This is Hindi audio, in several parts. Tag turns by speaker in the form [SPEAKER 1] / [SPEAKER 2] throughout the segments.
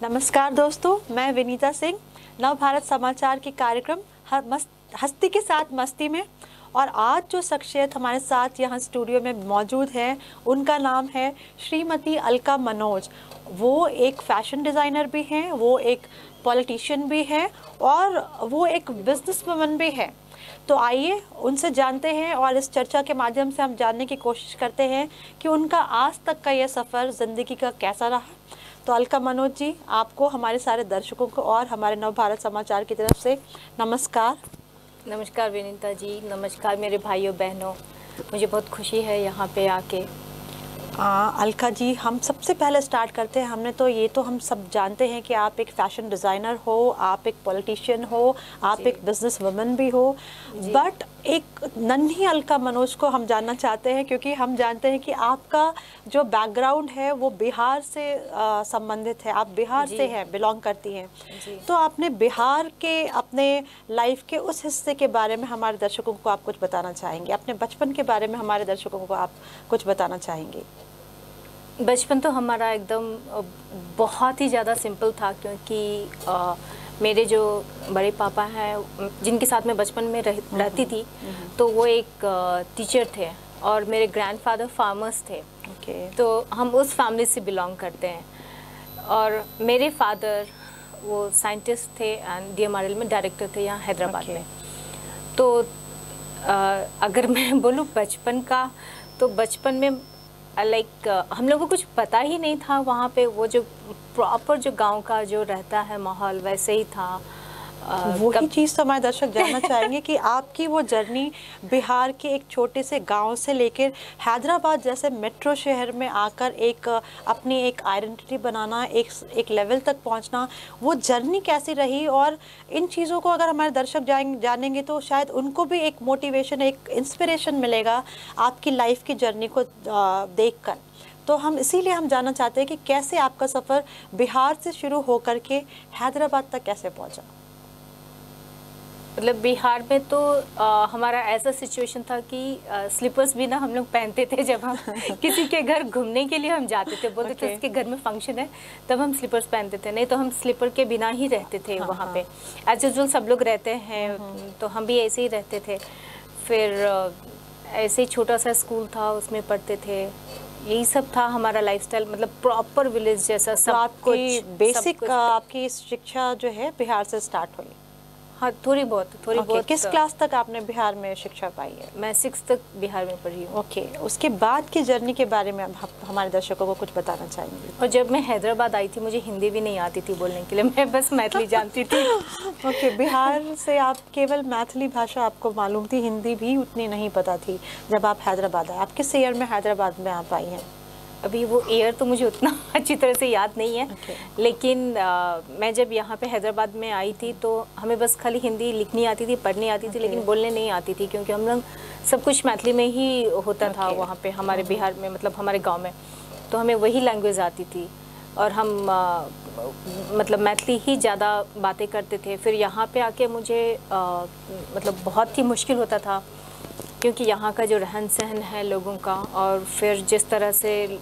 [SPEAKER 1] नमस्कार दोस्तों, मैं विनीता सिंह, नव भारत समाचार के कार्यक्रम हस्ती के साथ मस्ती में। और आज जो शख्सियत हमारे साथ यहाँ स्टूडियो में मौजूद है, उनका नाम है श्रीमती अलका मनोज। वो एक फैशन डिज़ाइनर भी हैं, वो एक पॉलिटिशियन भी है और वो एक बिजनेस वुमन भी है। तो आइए उनसे जानते हैं और इस चर्चा के माध्यम से हम जानने की कोशिश करते हैं कि उनका आज तक का यह सफ़र ज़िंदगी का कैसा रहा। तो अलका मनोज जी, आपको हमारे सारे दर्शकों को और हमारे नव भारत समाचार की तरफ से नमस्कार।
[SPEAKER 2] नमस्कार विनीता जी, नमस्कार मेरे भाइयों बहनों। मुझे बहुत खुशी है यहाँ पे आके।
[SPEAKER 1] अलका जी, हम सबसे पहले स्टार्ट करते हैं। हम सब जानते हैं कि आप एक फैशन डिज़ाइनर हो, आप एक पॉलिटिशियन हो, आप एक बिजनेस वुमन भी हो, बट एक नन्ही अलका मनोज को हम जानना चाहते हैं, क्योंकि हम जानते हैं कि आपका जो बैकग्राउंड है वो बिहार से संबंधित है। आप बिहार से हैं, बिलोंग करती हैं। तो आपने बिहार के अपने लाइफ के उस हिस्से के बारे में हमारे दर्शकों को आप कुछ बताना चाहेंगे? अपने बचपन के बारे में हमारे दर्शकों को आप कुछ बताना चाहेंगे?
[SPEAKER 2] बचपन तो हमारा एकदम बहुत ही ज़्यादा सिंपल था, क्योंकि मेरे जो बड़े पापा हैं जिनके साथ मैं बचपन में रहती थी, तो वो एक टीचर थे और मेरे ग्रैंडफादर फार्मर्स थे। तो हम उस फैमिली से बिलोंग करते हैं। और मेरे फादर वो साइंटिस्ट थे एंड DMRL में डायरेक्टर थे यहाँ हैदराबाद में। तो अगर मैं बोलूँ बचपन का, तो बचपन में हम लोगों को कुछ पता ही नहीं था। वहाँ पे वो जो प्रॉपर जो गांव का जो रहता है माहौल, वैसे ही था।
[SPEAKER 1] वही चीज़ तो हमारे दर्शक जानना चाहेंगे कि आपकी वो जर्नी बिहार के एक छोटे से गांव से लेकर हैदराबाद जैसे मेट्रो शहर में आकर अपनी एक आइडेंटिटी बनाना, एक लेवल तक पहुंचना, वो जर्नी कैसी रही? और इन चीज़ों को अगर हमारे दर्शक जानेंगे तो शायद उनको भी एक मोटिवेशन, एक इंस्पिरेशन मिलेगा आपकी लाइफ की जर्नी को देखकर। तो हम इसीलिए हम जानना चाहते हैं कि कैसे आपका सफ़र बिहार से शुरू होकर के हैदराबाद तक कैसे पहुंचा?
[SPEAKER 2] मतलब बिहार में तो हमारा ऐसा सिचुएशन था कि स्लीपर्स भी ना हम लोग पहनते थे जब हम किसी के घर घूमने के लिए हम जाते थे। बोलते थे उसके घर में फंक्शन है, तब हम स्लीपर्स पहनते थे, नहीं तो हम स्लीपर के बिना ही रहते थे। वहाँ पे एज यूजुअल सब लोग रहते हैं, तो हम भी ऐसे ही रहते थे। फिर ऐसे ही छोटा सा स्कूल था, उसमें पढ़ते थे। यही सब था हमारा लाइफस्टाइल, मतलब प्रॉपर विलेज जैसा सब कुछ।
[SPEAKER 1] बेसिक आपकी शिक्षा जो है बिहार से स्टार्ट हुई?
[SPEAKER 2] हाँ, थोड़ी बहुत।
[SPEAKER 1] किस क्लास तक आपने बिहार में शिक्षा पाई है?
[SPEAKER 2] मैं 6 तक बिहार में पढ़ी हूँ।
[SPEAKER 1] ओके, उसके बाद की जर्नी के बारे में हमारे दर्शकों को कुछ बताना चाहेंगे?
[SPEAKER 2] और जब मैं हैदराबाद आई थी, मुझे हिंदी भी नहीं आती थी बोलने के लिए, मैं बस मैथिली जानती थी।
[SPEAKER 1] ओके, बिहार से आप केवल मैथिली भाषा आपको मालूम थी, हिंदी भी उतनी नहीं पता थी जब आप हैदराबाद आए। आप किस ईयर में हैदराबाद में आप आई हैं?
[SPEAKER 2] अभी वो ईयर तो मुझे उतना अच्छी तरह से याद नहीं है। लेकिन मैं जब यहाँ पे हैदराबाद में आई थी, तो हमें बस खाली हिंदी लिखनी आती थी, पढ़नी आती थी, लेकिन बोलने नहीं आती थी, क्योंकि हम लोग सब कुछ मैथिली में ही होता था वहाँ पे हमारे बिहार में, मतलब हमारे गांव में। तो हमें वही लैंग्वेज आती थी और हम मतलब मैथिली ही ज़्यादा बातें करते थे। फिर यहाँ पे आके मुझे मतलब बहुत ही मुश्किल होता था, क्योंकि यहाँ का जो रहन सहन है लोगों का, और फिर जिस तरह से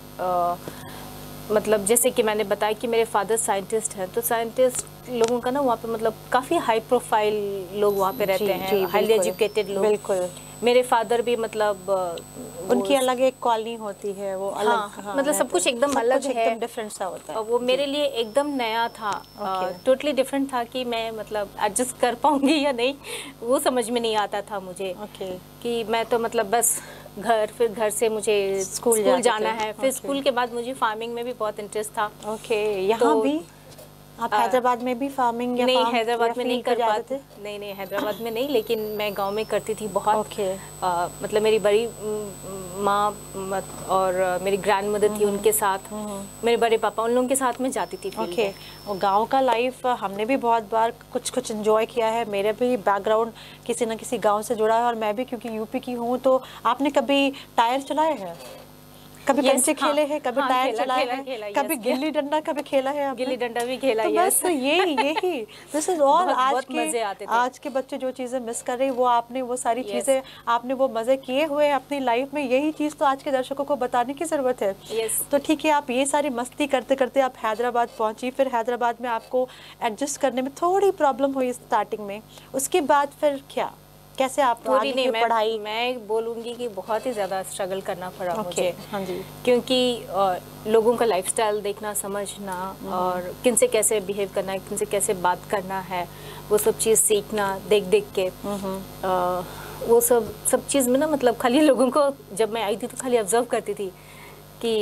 [SPEAKER 2] मतलब जैसे कि मैंने बताया कि मेरे फादर साइंटिस्ट हैं, तो साइंटिस्ट लोगों का ना वहाँ पे मतलब काफ़ी हाई प्रोफाइल लोग वहाँ पे रहते हैं, हाईली एजुकेटेड लोग।
[SPEAKER 1] बिल्कुल।
[SPEAKER 2] मेरे फादर भी मतलब
[SPEAKER 1] उनकी अलग एक कॉलोनी होती है, वो अलग।
[SPEAKER 2] हाँ, मतलब सब कुछ एकदम अलग है,
[SPEAKER 1] एकदम डिफरेंट सा होता है।
[SPEAKER 2] वो मेरे लिए एकदम नया था, टोटली डिफरेंट था कि मैं मतलब एडजस्ट कर पाऊंगी या नहीं, वो समझ में नहीं आता था मुझे। कि मैं तो मतलब बस फिर घर से मुझे स्कूल जाना है। फिर स्कूल के बाद मुझे फार्मिंग में भी बहुत इंटरेस्ट था।
[SPEAKER 1] यहाँ भी आप हैदराबाद में भी फार्मिंग या
[SPEAKER 2] नहीं, हैदराबाद में नहीं कर पाते। नहीं, हैदराबाद में नहीं, लेकिन मैं गांव में करती थी बहुत। मतलब मेरी बड़ी माँ और मेरी ग्रैंड मदर थी, उनके साथ मेरे बड़े पापा, उन लोगों के साथ में जाती थी।
[SPEAKER 1] और गांव का लाइफ हमने भी बहुत बार कुछ एंजॉय किया है। मेरे भी बैकग्राउंड किसी न किसी गाँव से जुड़ा है, और मैं भी क्योंकि यूपी की हूँ। तो आपने कभी टायर चलाया है? कभी
[SPEAKER 2] Yes,
[SPEAKER 1] कंचे
[SPEAKER 2] हाँ,
[SPEAKER 1] खेले हैं, कभी
[SPEAKER 2] हाँ,
[SPEAKER 1] टायर
[SPEAKER 2] खेला,
[SPEAKER 1] चलाए
[SPEAKER 2] खेला,
[SPEAKER 1] हैं,
[SPEAKER 2] खेला,
[SPEAKER 1] कभी
[SPEAKER 2] yes.
[SPEAKER 1] गिल्ली डंडा कभी खेला है आपने?
[SPEAKER 2] गिल्ली डंडा भी खेला,
[SPEAKER 1] तो बस
[SPEAKER 2] yes.
[SPEAKER 1] यही दिस इज ऑल।
[SPEAKER 2] बहुत मजे आते थे।
[SPEAKER 1] आज के बच्चे जो चीज़ें मिस कर रहे हैं वो आपने वो सारी
[SPEAKER 2] Yes.
[SPEAKER 1] चीज़ें आपने वो मज़े किए हुए हैं अपनी लाइफ में। यही चीज़ तो आज के दर्शकों को बताने की ज़रूरत है।
[SPEAKER 2] Yes.
[SPEAKER 1] तो ठीक है, आप ये सारी मस्ती करते करते आप हैदराबाद पहुंची, फिर हैदराबाद में आपको एडजस्ट करने में थोड़ी प्रॉब्लम हुई स्टार्टिंग में, उसके बाद फिर क्या, कैसे आप आगे की पढ़ाई?
[SPEAKER 2] मैं बोलूँगी कि बहुत ही ज़्यादा स्ट्रगल करना पड़ा मुझे।
[SPEAKER 1] हाँ जी।
[SPEAKER 2] क्योंकि लोगों का लाइफस्टाइल देखना, समझना और किन से कैसे बिहेव करना है, किन से कैसे बात करना है, वो सब चीज़ सीखना देख देख के। वो सब चीज़ में ना, मतलब खाली लोगों को, जब मैं आई थी तो खाली ऑब्जर्व करती थी कि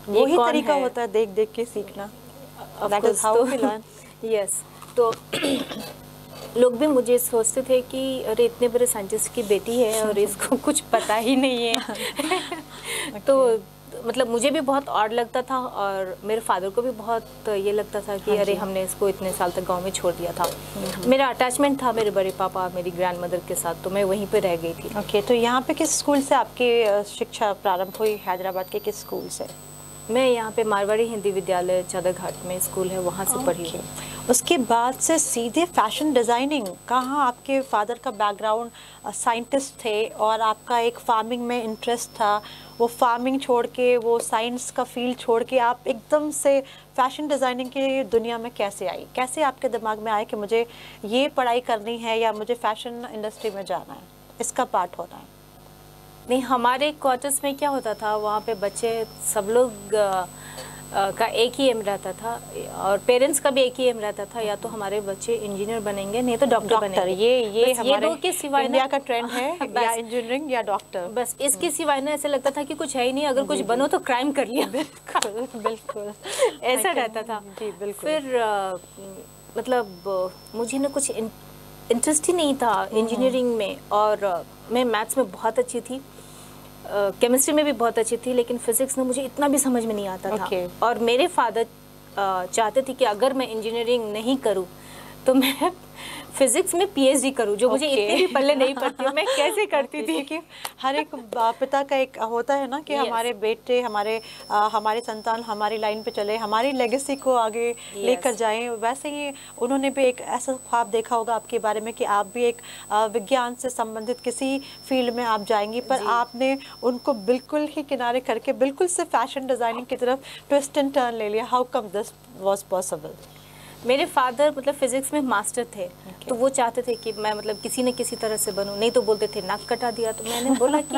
[SPEAKER 1] वही तरीका होता है देख देख के सीखना। That is how we learn.
[SPEAKER 2] Yes, तो लोग भी मुझे सोचते थे कि अरे इतने बड़े साइंटिस्ट की बेटी है और इसको कुछ पता ही नहीं है। तो मतलब मुझे भी बहुत ऑड लगता था और मेरे फादर को भी बहुत ये लगता था कि अरे हमने इसको इतने साल तक गांव में छोड़ दिया था। मेरा अटैचमेंट था मेरे बड़े पापा, मेरी ग्रैंड मदर के साथ, तो मैं वहीं पे रह गई थी।
[SPEAKER 1] ओके, तो यहाँ पे किस स्कूल से आपकी शिक्षा प्रारंभ हुई? हैदराबाद के किस स्कूल से?
[SPEAKER 2] मैं यहाँ पे मारवाड़ी हिंदी विद्यालय चादर घाट में स्कूल है, वहाँ से पढ़ी हूँ।
[SPEAKER 1] उसके बाद से सीधे फैशन डिज़ाइनिंग। कहाँ आपके फादर का बैकग्राउंड साइंटिस्ट थे और आपका एक फार्मिंग में इंटरेस्ट था, वो फार्मिंग छोड़ के, वो साइंस का फील्ड छोड़ के आप एकदम से फैशन डिज़ाइनिंग की दुनिया में कैसे आई? कैसे आपके दिमाग में आया कि मुझे ये पढ़ाई करनी है या मुझे फैशन इंडस्ट्री में जाना है, इसका पार्ट होना है?
[SPEAKER 2] नहीं, हमारे क्वार्टर्स में क्या होता था, वहाँ पे बच्चे सब लोग का एक ही एम रहता था और पेरेंट्स का भी एक ही एम रहता था, या तो हमारे बच्चे इंजीनियर बनेंगे, नहीं तो डॉक्टर बनेंगे।
[SPEAKER 1] ये हमारे
[SPEAKER 2] दो के सिवाय
[SPEAKER 1] इंडिया का ट्रेंड है, या इंजीनियरिंग या डॉक्टर।
[SPEAKER 2] बस इसके सिवाय ना ऐसे लगता था कि कुछ है ही नहीं, अगर कुछ बनो तो क्राइम कर लिया।
[SPEAKER 1] बिल्कुल
[SPEAKER 2] ऐसा रहता था
[SPEAKER 1] जी, बिल्कुल।
[SPEAKER 2] फिर मतलब मुझे ना कुछ इंटरेस्ट ही नहीं था इंजीनियरिंग में, और मैं मैथ्स में बहुत अच्छी थी, केमिस्ट्री में भी बहुत अच्छी थी, लेकिन फिजिक्स में मुझे इतना भी समझ में नहीं आता था। और मेरे फादर चाहते थे कि अगर मैं इंजीनियरिंग नहीं करूं तो मैं फिजिक्स में पीएचडी करूं, जो मुझे इतने भी पल्ले नहीं पड़ती, मैं कैसे करती थी।
[SPEAKER 1] कि हर एक पिता का एक होता है ना कि हमारे बेटे, हमारे संतान हमारी लाइन पे चले, हमारी लेगेसी को आगे लेकर जाएं। वैसे ही उन्होंने भी एक ऐसा ख्वाब देखा होगा आपके बारे में कि आप भी एक विज्ञान से संबंधित किसी फील्ड में आप जाएंगी, पर आपने उनको बिल्कुल ही किनारे करके बिल्कुल से फैशन डिज़ाइनिंग की तरफ ट्विस्ट एंड टर्न ले लिया। How come this was possible?
[SPEAKER 2] मेरे फादर मतलब फिजिक्स में मास्टर थे, तो वो चाहते थे कि मैं मतलब किसी न किसी तरह से बनूं, नहीं तो बोलते थे नाक कटा दिया। तो मैंने बोला कि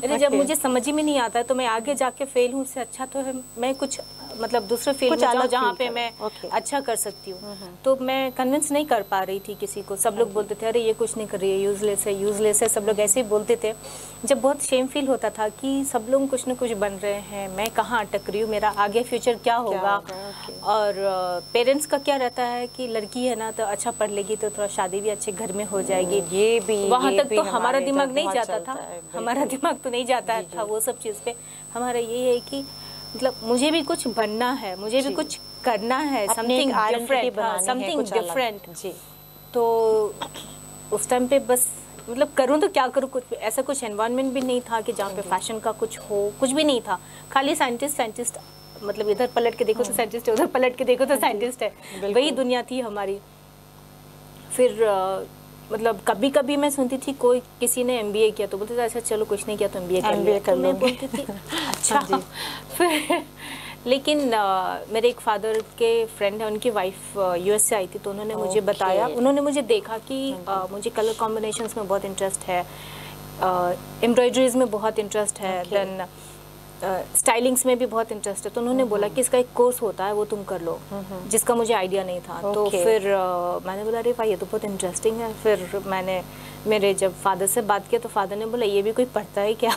[SPEAKER 2] अरे जब मुझे समझ ही में नहीं आता है तो मैं आगे जाके फेल हूँ, उससे अच्छा तो है मैं कुछ मतलब दूसरे फील्ड में जाऊँ जहाँ पे मैं अच्छा कर सकती हूँ। तो मैं कन्विंस नहीं कर पा रही थी किसी को। सब लोग बोलते थे अरे ये कुछ नहीं कर रही है, यूजलेस है, सब लोग ऐसे ही बोलते थे। जब बहुत शेम फील होता था कि सब लोग कुछ न कुछ बन रहे हैं, मैं कहाँ अटक रही हूँ, मेरा आगे फ्यूचर क्या होगा। और पेरेंट्स का क्या रहता है कि लड़की है ना तो अच्छा पढ़ लेगी तो थोड़ा शादी भी अच्छे घर में हो जाएगी।
[SPEAKER 1] ये भी
[SPEAKER 2] वहाँ तक तो हमारा दिमाग नहीं जाता था, हमारा दिमाग तो नहीं जाता था वो सब चीज़ पे। हमारा ये है कि मतलब मुझे भी कुछ बनना है, मुझे भी कुछ करना है, समथिंग डिफरेंट। तो उस टाइम पे बस मतलब करूँ तो क्या करूँ, कुछ ऐसा कुछ एनवायरनमेंट भी नहीं था कि जहाँ पे फैशन का कुछ हो, कुछ भी नहीं था। खाली साइंटिस्ट मतलब इधर पलट के देखो तो साइंटिस्ट है, उधर पलट के देखो तो साइंटिस्ट है, वही दुनिया थी हमारी। फिर मतलब कभी कभी मैं सुनती थी कोई किसी ने एमबीए किया तो बोलते थे अच्छा चलो कुछ नहीं किया तो एमबीए कर मैं बोलती थी अच्छा। फिर लेकिन मेरे एक फादर के फ्रेंड है, उनकी वाइफ यूएस से आई थी, तो उन्होंने मुझे बताया, उन्होंने मुझे देखा कि मुझे कलर कॉम्बिनेशंस में बहुत इंटरेस्ट है, एम्ब्रॉयडरीज में बहुत इंटरेस्ट है, देन स्टाइलिंग्स में भी बहुत इंटरेस्ट है। तो उन्होंने बोला कि इसका एक कोर्स होता है वो तुम कर लो, जिसका मुझे आइडिया नहीं था। तो फिर मैंने बोला अरे भाई ये तो बहुत इंटरेस्टिंग है। फिर मैंने मेरे जब फादर से बात किया तो फादर ने बोला ये भी कोई पढ़ता है क्या?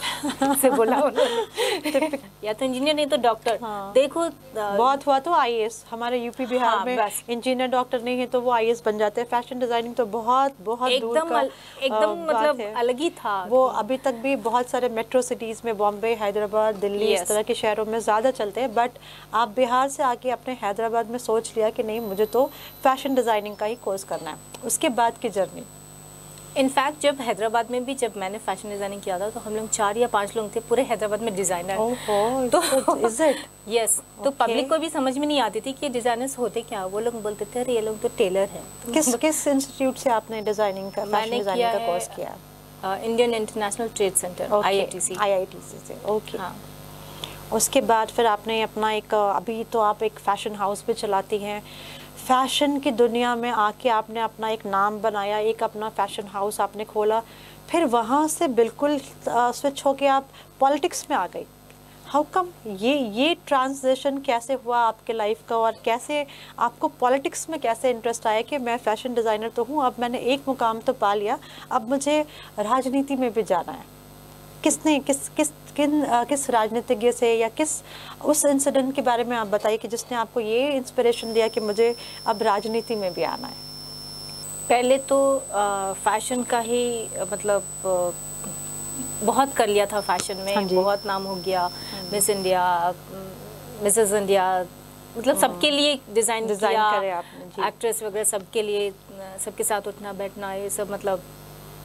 [SPEAKER 2] से बोला उन्होंने या तो इंजीनियर नहीं तो डॉक्टर। देखो
[SPEAKER 1] बहुत हुआ तो आईएएस, हमारे यूपी बिहार में इंजीनियर डॉक्टर नहीं है तो वो आईएएस बन जाते हैं। फैशन डिजाइनिंग तो बहुत
[SPEAKER 2] एकदम मतलब अलग ही था।
[SPEAKER 1] वो अभी तक भी बहुत सारे मेट्रो सिटीज में, बॉम्बे, हैदराबाद, दिल्ली, इस तरह के शहरों में ज़्यादा चलते हैं। बट आप बिहार से आके अपने हैदराबाद में सोच लिया कि नहीं मुझे तो फैशन डिज़ाइनिंग का ही कोर्स करना है। उसके बाद की जर्नी
[SPEAKER 2] इनफैक्ट जब हैदराबाद में भी जब मैंने फैशन डिज़ाइनिंग किया था तो हम लोग 4 या 5 लोग थे पूरे हैदराबाद में डिज़ाइनर।
[SPEAKER 1] तो इज इट?
[SPEAKER 2] यस। तो पब्लिक को भी समझ में नहीं आती थी कि डिज़ाइनर्स होते क्या। वो लोग बोलते थे अरे ये लोग तो टेलर हैं।
[SPEAKER 1] किस इंस्टीट्यूट से आपने डिज़ाइनिंग का, फैशन डिज़ाइनिंग का कोर्स किया?
[SPEAKER 2] Indian international trade centre,
[SPEAKER 1] IITC से। ओके। हाँ। उसके बाद फिर आपने अपना एक, अभी तो आप एक फैशन हाउस भी चलाती हैं। फैशन की दुनिया में आके आपने अपना एक नाम बनाया, एक अपना फैशन हाउस आपने खोला, फिर वहाँ से बिल्कुल स्विच होके आप पॉलिटिक्स में आ गई। How come? ये ट्रांजिशन कैसे हुआ आपके लाइफ का, और कैसे आपको पॉलिटिक्स में कैसे इंटरेस्ट आया कि मैं फैशन डिज़ाइनर तो हूँ, अब मैंने एक मुकाम तो पा लिया, अब मुझे राजनीति में भी जाना है? किसने किस राजनीतिज्ञ से या किस उस इंसिडेंट के बारे में आप बताइए कि जिसने आपको ये इंस्पिरेशन दिया कि मुझे अब राजनीति में भी आना है?
[SPEAKER 2] पहले तो फैशन का ही मतलब बहुत कर लिया था फैशन में। हाँ, बहुत नाम हो गया, मिस इंडिया, मिसेस इंडिया, मतलब सबके लिए डिज़ाइन किया, करे आपने, एक्ट्रेस वगैरह सबके लिए, सबके साथ उठना बैठना, ये सब मतलब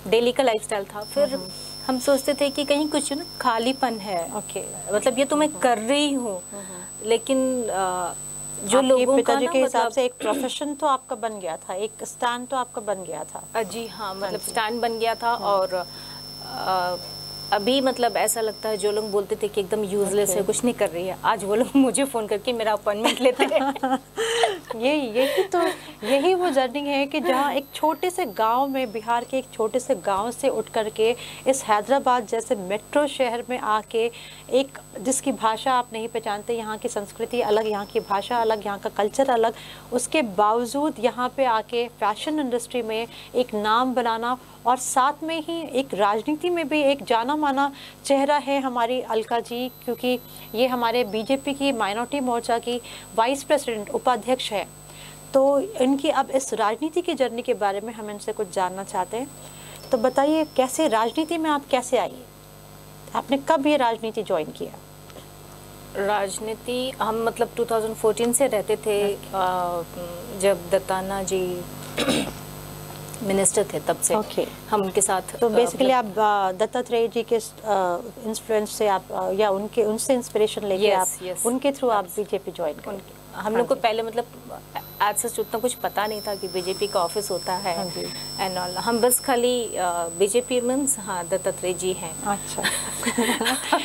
[SPEAKER 2] डेली का लाइफस्टाइल था। फिर हम सोचते थे कि कहीं कुछ ना खालीपन है। मतलब ये तो मैं कर रही हूँ, लेकिन जो लोगों का ना,
[SPEAKER 1] के हिसाब से एक प्रोफेशन तो आपका बन गया था, एक स्टैंड तो आपका बन गया था।
[SPEAKER 2] जी हाँ, मतलब स्टैंड बन गया था। और अभी मतलब ऐसा लगता है जो लोग बोलते थे कि एकदम यूजलेस है, कुछ नहीं कर रही है, आज वो लोग मुझे फ़ोन करके मेरा अपॉइंटमेंट लेते हैं। यही वो जर्नी है कि जहाँ एक छोटे से गांव में, बिहार के एक छोटे से गांव से उठ करके इस हैदराबाद जैसे मेट्रो शहर में आके, एक जिसकी भाषा आप नहीं पहचानते, यहाँ की संस्कृति अलग, यहाँ की भाषा अलग, यहाँ का कल्चर अलग, उसके बावजूद यहाँ पे आके फैशन इंडस्ट्री में एक नाम बनाना, और साथ में ही एक राजनीति में भी एक जाना माना चेहरा है हमारी अलका जी, क्योंकि ये हमारे बीजेपी की माइनॉरिटी मोर्चा की वाइस प्रेसिडेंट, उपाध्यक्ष है। तो इनकी अब इस राजनीति की जर्नी के बारे में हम इनसे कुछ जानना चाहते हैं। तो बताइए, कैसे राजनीति में आप कैसे आई? आपने कब ये राजनीति ज्वाइन किया? राजनीति हम मतलब 2014 से रहते थे, जब दत्ताना जी मिनिस्टर थे तब से। हम उनके साथ।
[SPEAKER 1] तो बेसिकली आप दत्तात्रेय जी के इन्फ्लुएंस से आप या उनसे इंस्पिरेशन लेके आप उनके थ्रू आप बीजेपी ज्वाइन कर?
[SPEAKER 2] हम लोग को पहले मतलब आज सच उतना कुछ पता नहीं था कि बीजेपी का ऑफिस होता है एंड ऑल। हम बस खाली बीजेपी मीन्स हाँ दत्तात्रेय जी हैं।
[SPEAKER 1] अच्छा।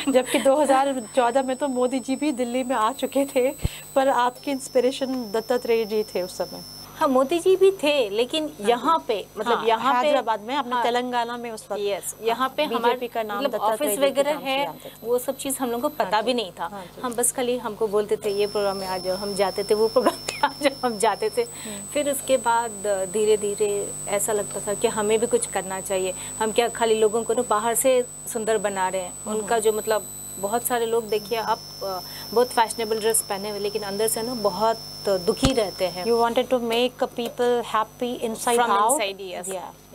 [SPEAKER 1] जबकि 2014 में तो मोदी जी भी दिल्ली में आ चुके थे, पर आपकी इंस्पिरेशन दत्तात्रेय जी थे उस समय।
[SPEAKER 2] हाँ, मोदी जी भी थे, लेकिन यहाँ पे मतलब यहाँ पे
[SPEAKER 1] हैदराबाद में, अपने तेलंगाना में उस वक्त,
[SPEAKER 2] यस, यहाँ पे हमारे का नाम मतलब ऑफिस वगैरह है, वो सब चीज़ हम लोग को पता भी नहीं था। हम बस खाली हमको बोलते थे ये प्रोग्राम में आ जाओ, हम जाते थे, वो प्रोग्राम में आ जाओ, हम जाते थे। फिर उसके बाद धीरे धीरे ऐसा लगता था कि हमें भी कुछ करना चाहिए। हम क्या खाली लोगों को ना बाहर से सुंदर बना रहे हैं, उनका जो मतलब बहुत सारे लोग देखिए आप बहुत फैशनेबल ड्रेस पहने हुए, लेकिन अंदर से ना बहुत दुखी रहते हैं।
[SPEAKER 1] You wanted to make people happy inside
[SPEAKER 2] From
[SPEAKER 1] out,
[SPEAKER 2] inside, yes.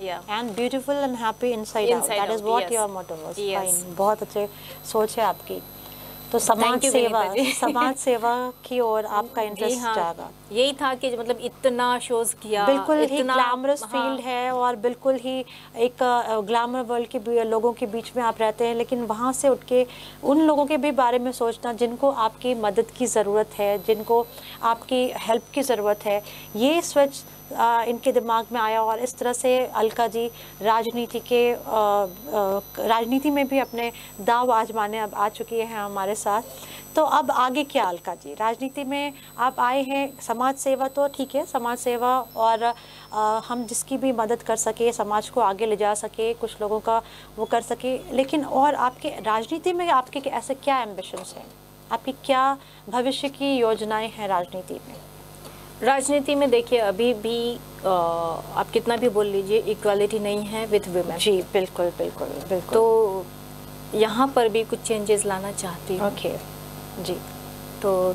[SPEAKER 2] Yeah,
[SPEAKER 1] and beautiful and happy inside out. That is what your motto was. Fine. बहुत अच्छे सोच है आपकी। तो समाज सेवा की ओर आपका इंटरेस्ट जागा।
[SPEAKER 2] यही था कि मतलब इतना शोज किया,
[SPEAKER 1] बिल्कुल ही ग्लैमरस फील्ड है, और बिल्कुल ही एक ग्लैमर वर्ल्ड के लोगों के बीच में आप रहते हैं, लेकिन वहाँ से उठ के उन लोगों के भी बारे में सोचना जिनको आपकी मदद की ज़रूरत है, जिनको आपकी हेल्प की ज़रूरत है, ये स्विच इनके दिमाग में आया। और इस तरह से अलका जी राजनीति में भी अपने दाव आजमाने अब आ चुकी हैं हमारे साथ। तो अब आगे क्या अलका जी? राजनीति में आप आए हैं, समाज सेवा तो ठीक है, समाज सेवा, और हम जिसकी भी मदद कर सके, समाज को आगे ले जा सके, कुछ लोगों का वो कर सके, लेकिन और आपके राजनीति में आपके ऐसे क्या एम्बिशंस हैं? आपकी क्या भविष्य की योजनाएं हैं राजनीति में?
[SPEAKER 2] राजनीति में देखिए अभी भी आप कितना भी बोल लीजिए, इक्वालिटी नहीं है विथ वुमेन।
[SPEAKER 1] जी बिल्कुल बिल्कुल बिल्कुल।
[SPEAKER 2] तो यहाँ पर भी कुछ चेंजेस लाना चाहती हूँ।
[SPEAKER 1] ओके जी।
[SPEAKER 2] तो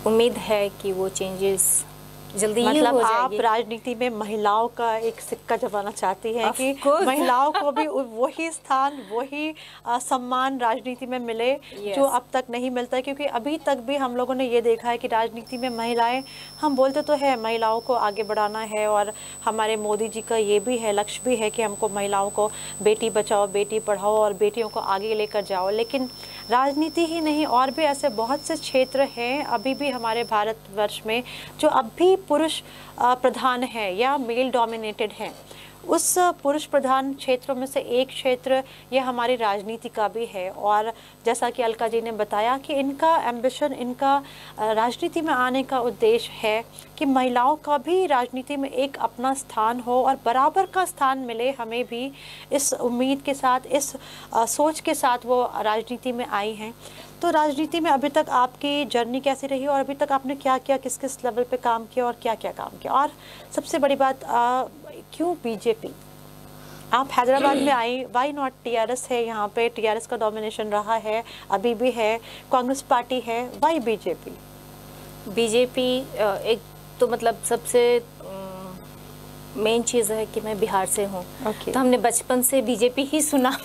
[SPEAKER 2] उम्मीद है कि वो चेंजेस जल्दी ही
[SPEAKER 1] मतलब
[SPEAKER 2] हो
[SPEAKER 1] आप
[SPEAKER 2] जाएगी।
[SPEAKER 1] राजनीति में महिलाओं का एक सिक्का जमाना चाहती हैं
[SPEAKER 2] Of
[SPEAKER 1] कि
[SPEAKER 2] course.
[SPEAKER 1] महिलाओं को भी वही स्थान, वही सम्मान राजनीति में मिले जो अब तक नहीं मिलता है। क्योंकि अभी तक भी हम लोगों ने ये देखा है कि राजनीति में महिलाएं, हम बोलते तो है महिलाओं को आगे बढ़ाना है, और हमारे मोदी जी का ये भी है, लक्ष्य भी है कि हमको महिलाओं को बेटी बचाओ बेटी पढ़ाओ और बेटियों को आगे लेकर जाओ, लेकिन राजनीति ही नहीं और भी ऐसे बहुत से क्षेत्र हैं अभी भी हमारे भारतवर्ष में जो अब भी पुरुष प्रधान है या मेल डोमिनेटेड हैं। उस पुरुष प्रधान क्षेत्रों में से एक क्षेत्र ये हमारी राजनीति का भी है। और जैसा कि अलका जी ने बताया कि इनका एम्बिशन, इनका राजनीति में आने का उद्देश्य है कि महिलाओं का भी राजनीति में एक अपना स्थान हो और बराबर का स्थान मिले हमें भी। इस उम्मीद के साथ, इस सोच के साथ वो राजनीति में आई हैं। तो राजनीति में अभी तक आपकी जर्नी कैसी रही और अभी तक आपने क्या किया, किस किस लेवल पे काम किया और क्या क्या काम किया, और सबसे बड़ी बात क्यों बीजेपी? आप हैदराबाद में आई, वाई नॉट टीआरएस है यहाँ पे, टीआरएस का डोमिनेशन रहा है, अभी भी है, कांग्रेस पार्टी है, वाई बीजेपी?
[SPEAKER 2] बीजेपी एक तो मतलब सबसे मेन चीज़ है कि मैं बिहार से हूँ। तो हमने बचपन से बीजेपी ही सुना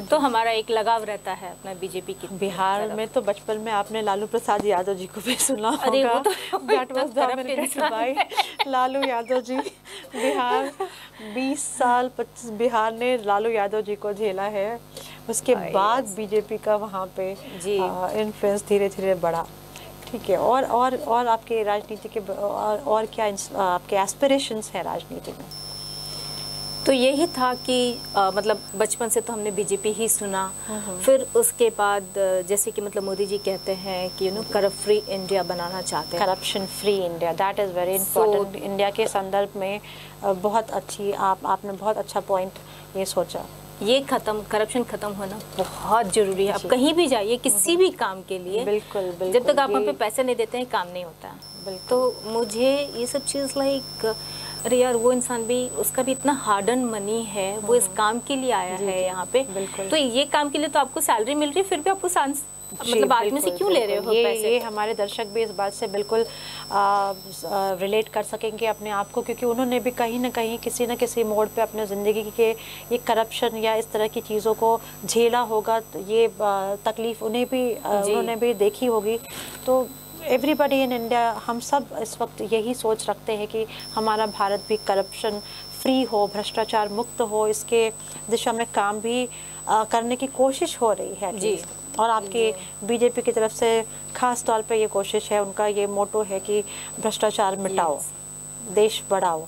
[SPEAKER 2] तो हमारा एक लगाव रहता है अपना बीजेपी की।
[SPEAKER 1] बिहार में तो बचपन में आपने लालू प्रसाद यादव जी को भी सुना होगा।
[SPEAKER 2] अरे वो तो
[SPEAKER 1] That was dominated by Lalu Yadav ji. Bihar 20 साल 25 बिहार ने लालू यादव जी को झेला है, उसके बाद बीजेपी का वहाँ पे इन्फ्लुएंस धीरे धीरे बढ़ा। ठीक है, और आपके राजनीति के और क्या आपके एस्पिरेशंस हैं राजनीति में?
[SPEAKER 2] तो यही था कि मतलब बचपन से तो हमने बीजेपी ही सुना। फिर उसके बाद जैसे कि मतलब मोदी जी कहते हैं कि करप्ट फ्री इंडिया बनाना चाहते हैं,
[SPEAKER 1] corruption free India, that is very important. India के संदर्भ में बहुत अच्छी आपने बहुत अच्छा पॉइंट ये सोचा।
[SPEAKER 2] ये करप्शन खत्म होना बहुत जरूरी है। आप कहीं भी जाइए किसी भी काम के लिए,
[SPEAKER 1] बिल्कुल,
[SPEAKER 2] जब तक आप वहाँ पे पैसे नहीं देते हैं काम नहीं होता। तो मुझे ये सब चीज़ लाइक अरे यार वो इंसान भी, उसका भी इतना हार्ड अर्न मनी है, वो इस काम के लिए आया है यहाँ पे, तो ये काम के लिए तो आपको सैलरी मिल रही है, फिर भी आपको मतलब आदमी से क्यों ले रहे हो पैसे?
[SPEAKER 1] ये हमारे दर्शक भी इस बात से बिल्कुल रिलेट कर सकेंगे अपने आप को, क्योंकि उन्होंने भी कहीं ना कहीं किसी न किसी मोड़ पे अपने ज़िंदगी के ये करप्शन या इस तरह की चीज़ों को झेला होगा। तो ये तकलीफ़ उन्होंने भी देखी होगी। तो एवरीबडी इन इंडिया, हम सब इस वक्त यही सोच रखते हैं कि हमारा भारत भी करप्शन फ्री हो, भ्रष्टाचार मुक्त हो, इसके दिशा में काम भी करने की कोशिश हो रही है जी। और आपके बीजेपी की तरफ से खास तौर पे ये कोशिश है, उनका ये मोटो है कि भ्रष्टाचार मिटाओ, देश बढ़ाओ।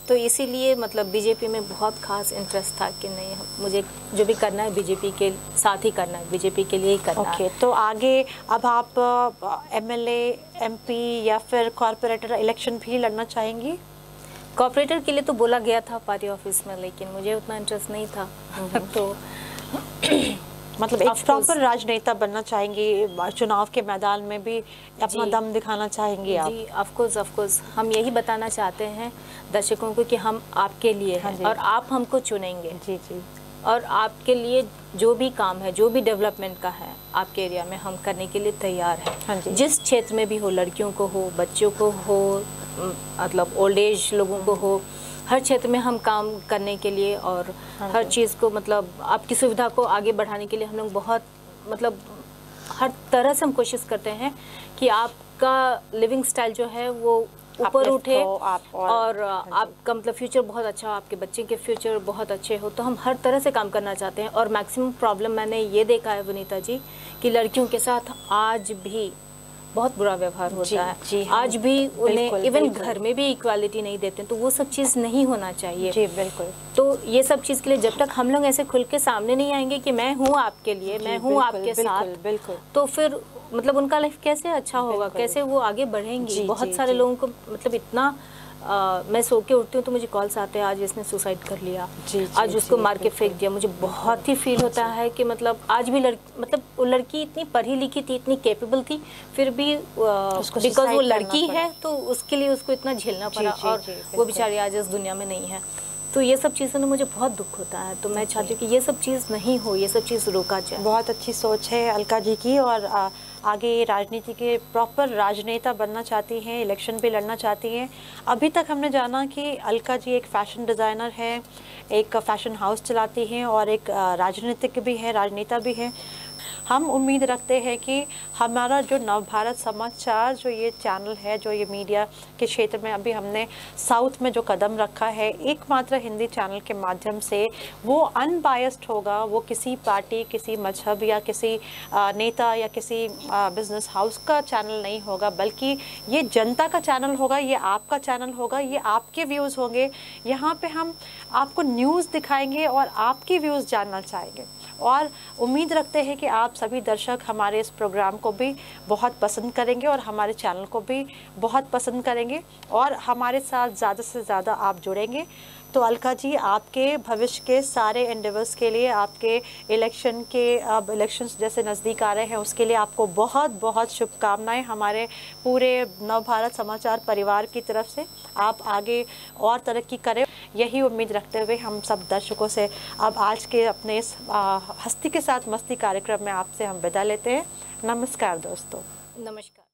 [SPEAKER 2] तो इसीलिए मतलब बीजेपी में बहुत खास इंटरेस्ट था कि नहीं, मुझे जो भी करना है बीजेपी के साथ ही करना है, बीजेपी के लिए ही करना है।
[SPEAKER 1] तो आगे अब आप एमएलए, एमपी या फिर कॉर्पोरेटर इलेक्शन भी लड़ना चाहेंगी?
[SPEAKER 2] कॉर्पोरेटर के लिए तो बोला गया था पार्टी ऑफिस में, लेकिन मुझे उतना इंटरेस्ट नहीं था। तो
[SPEAKER 1] मतलब एक प्रॉपर राजनेता बनना चाहेंगी, चुनाव के मैदान में भी अपना दम दिखाना चाहेंगी आप?
[SPEAKER 2] जी ऑफ कोर्स हम यही बताना चाहते हैं दर्शकों को कि हम आपके लिए हैं और आप हमको चुनेंगे।
[SPEAKER 1] जी।
[SPEAKER 2] और आपके लिए जो भी काम है, जो भी डेवलपमेंट का है आपके एरिया में, हम करने के लिए तैयार हैं। जिस क्षेत्र में भी हो, लड़कियों को हो, बच्चों को हो, मतलब ओल्ड एज लोगों को हो, हर क्षेत्र में हम काम करने के लिए और हर चीज़ को मतलब आपकी सुविधा को आगे बढ़ाने के लिए हम लोग बहुत मतलब हर तरह से हम कोशिश करते हैं कि आपका लिविंग स्टाइल जो है वो ऊपर उठे और आपका मतलब फ्यूचर बहुत अच्छा हो, आपके बच्चे के फ्यूचर बहुत अच्छे हो। तो हम हर तरह से काम करना चाहते हैं। और मैक्सिमम प्रॉब्लम मैंने ये देखा है वनीता जी कि लड़कियों के साथ आज भी बहुत बुरा व्यवहार होता है। आज भी उन्हें इवन घर में भी इक्वालिटी नहीं देते, तो वो सब चीज़ नहीं होना चाहिए।
[SPEAKER 1] जी बिल्कुल।
[SPEAKER 2] तो ये सब चीज़ के लिए जब तक हम लोग ऐसे खुल के सामने नहीं आएंगे कि मैं हूँ आपके लिए, मैं हूँ आपके साथ,
[SPEAKER 1] बिल्कुल,
[SPEAKER 2] तो फिर मतलब उनका लाइफ कैसे अच्छा होगा, कैसे वो आगे बढ़ेंगी। बहुत सारे लोगों को मतलब इतना मैं सो के उठती हूँ तो मुझे कॉल्स आते हैं, आज इसने सुसाइड कर लिया, आज उसको मार के फेंक दिया। मुझे बहुत ही फील होता है कि मतलब आज भी मतलब वो लड़की इतनी पढ़ी लिखी थी, इतनी कैपेबल थी, फिर भी बिकॉज वो लड़की है तो उसके लिए उसको इतना झेलना पड़ा और वो बेचारी आज इस दुनिया में नहीं है। तो ये सब चीज़ों में मुझे बहुत दुख होता है। तो मैं चाहती हूँ कि ये सब चीज़ नहीं हो, ये सब चीज़ रोका जाए।
[SPEAKER 1] बहुत अच्छी सोच है अलका जी की, और आगे राजनीति के प्रॉपर राजनेता बनना चाहती हैं, इलेक्शन भी लड़ना चाहती हैं। अभी तक हमने जाना कि अलका जी एक फ़ैशन डिज़ाइनर है, एक फ़ैशन हाउस चलाती हैं और एक राजनीतिक भी है, राजनेता भी है। हम उम्मीद रखते हैं कि हमारा जो नवभारत समाचार जो ये चैनल है, जो ये मीडिया के क्षेत्र में अभी हमने साउथ में जो कदम रखा है, एकमात्र हिंदी चैनल के माध्यम से, वो अनबायस्ड होगा। वो किसी पार्टी, किसी मजहब या किसी नेता या किसी बिजनेस हाउस का चैनल नहीं होगा, बल्कि ये जनता का चैनल होगा, ये आपका चैनल होगा, ये आपके व्यूज़ होंगे। यहाँ पे हम आपको न्यूज़ दिखाएंगे और आपकी व्यूज़ जानना चाहेंगे, और उम्मीद रखते हैं कि आप सभी दर्शक हमारे इस प्रोग्राम को भी बहुत पसंद करेंगे और हमारे चैनल को भी बहुत पसंद करेंगे और हमारे साथ ज़्यादा से ज़्यादा आप जुड़ेंगे। तो अलका जी, आपके भविष्य के सारे एंडेवर्स के लिए, आपके इलेक्शन के, अब इलेक्शंस जैसे नज़दीक आ रहे हैं, उसके लिए आपको बहुत बहुत शुभकामनाएं हमारे पूरे नवभारत समाचार परिवार की तरफ से। आप आगे और तरक्की करें, यही उम्मीद रखते हुए हम सब दर्शकों से अब आज के अपने इस हस्ती के साथ मस्ती कार्यक्रम में आपसे हम विदा लेते हैं। नमस्कार दोस्तों।
[SPEAKER 2] नमस्कार।